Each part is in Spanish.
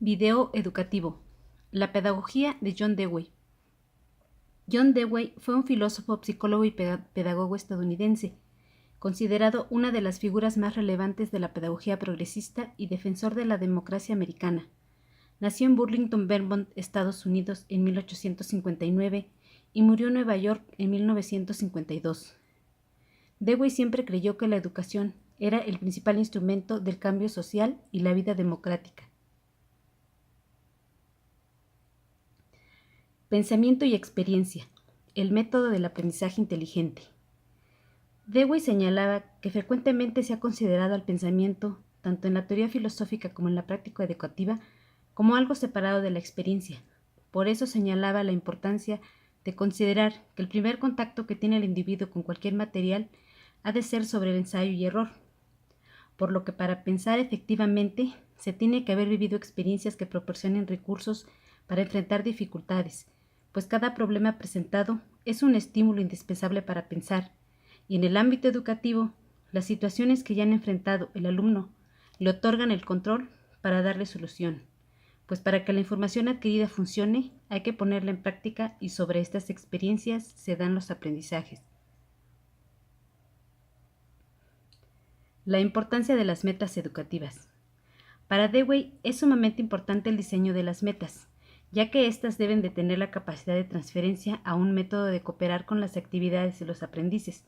Video educativo. La pedagogía de John Dewey. John Dewey fue un filósofo, psicólogo y pedagogo estadounidense, considerado una de las figuras más relevantes de la pedagogía progresista y defensor de la democracia americana. Nació en Burlington, Vermont, Estados Unidos, en 1859 y murió en Nueva York en 1952. Dewey siempre creyó que la educación era el principal instrumento del cambio social y la vida democrática. Pensamiento y experiencia. El método del aprendizaje inteligente. Dewey señalaba que frecuentemente se ha considerado al pensamiento, tanto en la teoría filosófica como en la práctica educativa, como algo separado de la experiencia. Por eso señalaba la importancia de considerar que el primer contacto que tiene el individuo con cualquier material ha de ser sobre el ensayo y error, por lo que para pensar efectivamente se tiene que haber vivido experiencias que proporcionen recursos para enfrentar dificultades, pues cada problema presentado es un estímulo indispensable para pensar, y en el ámbito educativo, las situaciones que ya han enfrentado el alumno le otorgan el control para darle solución, pues para que la información adquirida funcione hay que ponerla en práctica y sobre estas experiencias se dan los aprendizajes. La importancia de las metas educativas. Para Dewey es sumamente importante el diseño de las metas, ya que éstas deben de tener la capacidad de transferencia a un método de cooperar con las actividades de los aprendices,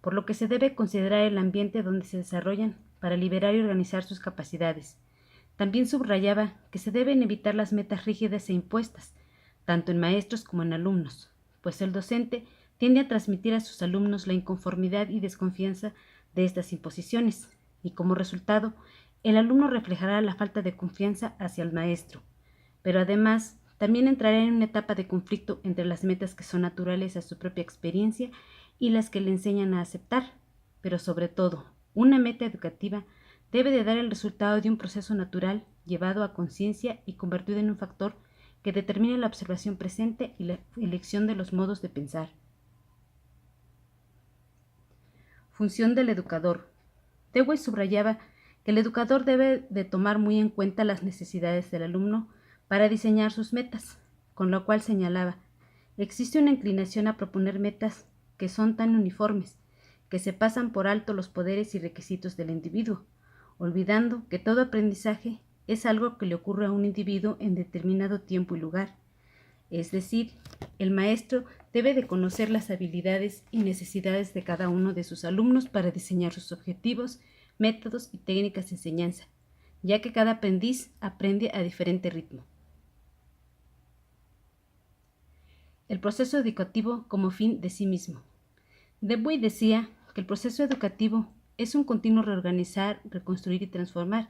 por lo que se debe considerar el ambiente donde se desarrollan para liberar y organizar sus capacidades. También subrayaba que se deben evitar las metas rígidas e impuestas, tanto en maestros como en alumnos, pues el docente tiende a transmitir a sus alumnos la inconformidad y desconfianza de estas imposiciones, y como resultado, el alumno reflejará la falta de confianza hacia el maestro. Pero además, también entrará en una etapa de conflicto entre las metas que son naturales a su propia experiencia y las que le enseñan a aceptar. Pero sobre todo, una meta educativa debe de dar el resultado de un proceso natural llevado a conciencia y convertido en un factor que determine la observación presente y la elección de los modos de pensar. Función del educador. Dewey subrayaba que el educador debe de tomar muy en cuenta las necesidades del alumno para diseñar sus metas, con lo cual señalaba, existe una inclinación a proponer metas que son tan uniformes, que se pasan por alto los poderes y requisitos del individuo, olvidando que todo aprendizaje es algo que le ocurre a un individuo en determinado tiempo y lugar. Es decir, el maestro debe de conocer las habilidades y necesidades de cada uno de sus alumnos para diseñar sus objetivos, métodos y técnicas de enseñanza, ya que cada aprendiz aprende a diferente ritmo. El proceso educativo como fin de sí mismo. Dewey decía que el proceso educativo es un continuo reorganizar, reconstruir y transformar.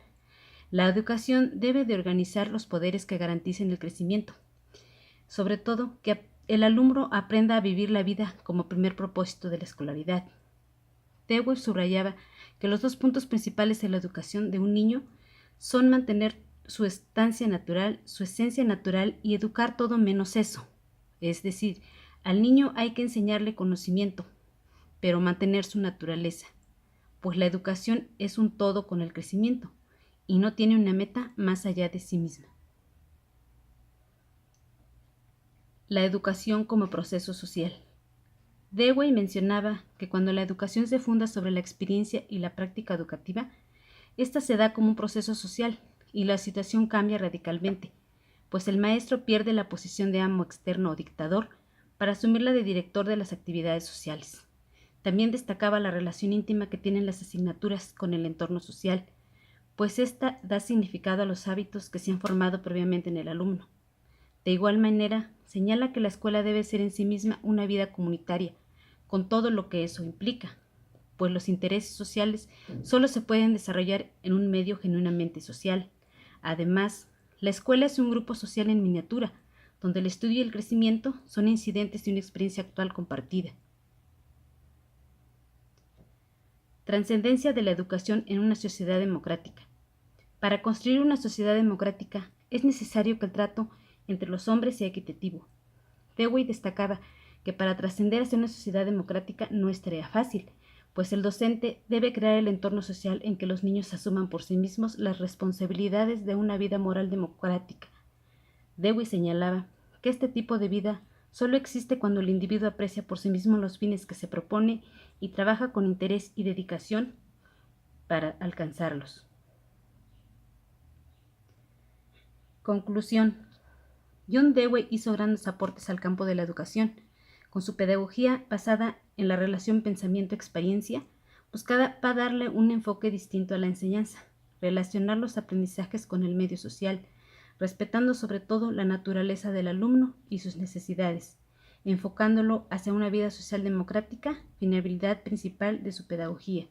La educación debe de organizar los poderes que garanticen el crecimiento. Sobre todo, que el alumno aprenda a vivir la vida como primer propósito de la escolaridad. Dewey subrayaba que los dos puntos principales de la educación de un niño son mantener su esencia natural y educar todo menos eso. Es decir, al niño hay que enseñarle conocimiento, pero mantener su naturaleza, pues la educación es un todo con el crecimiento y no tiene una meta más allá de sí misma. La educación como proceso social. Dewey mencionaba que cuando la educación se funda sobre la experiencia y la práctica educativa, ésta se da como un proceso social y la situación cambia radicalmente, pues el maestro pierde la posición de amo externo o dictador para asumir la de director de las actividades sociales. También destacaba la relación íntima que tienen las asignaturas con el entorno social, pues ésta da significado a los hábitos que se han formado previamente en el alumno. De igual manera, señala que la escuela debe ser en sí misma una vida comunitaria, con todo lo que eso implica, pues los intereses sociales solo se pueden desarrollar en un medio genuinamente social. Además, la escuela es un grupo social en miniatura, donde el estudio y el crecimiento son incidentes de una experiencia actual compartida. Trascendencia de la educación en una sociedad democrática. Para construir una sociedad democrática es necesario que el trato entre los hombres sea equitativo. Dewey destacaba que para trascender hacia una sociedad democrática no es tarea fácil, pues el docente debe crear el entorno social en que los niños asuman por sí mismos las responsabilidades de una vida moral democrática. Dewey señalaba que este tipo de vida solo existe cuando el individuo aprecia por sí mismo los fines que se propone y trabaja con interés y dedicación para alcanzarlos. Conclusión. John Dewey hizo grandes aportes al campo de la educación. Con su pedagogía basada en la relación pensamiento-experiencia, buscaba darle un enfoque distinto a la enseñanza, relacionar los aprendizajes con el medio social, respetando sobre todo la naturaleza del alumno y sus necesidades, enfocándolo hacia una vida social democrática, finalidad principal de su pedagogía.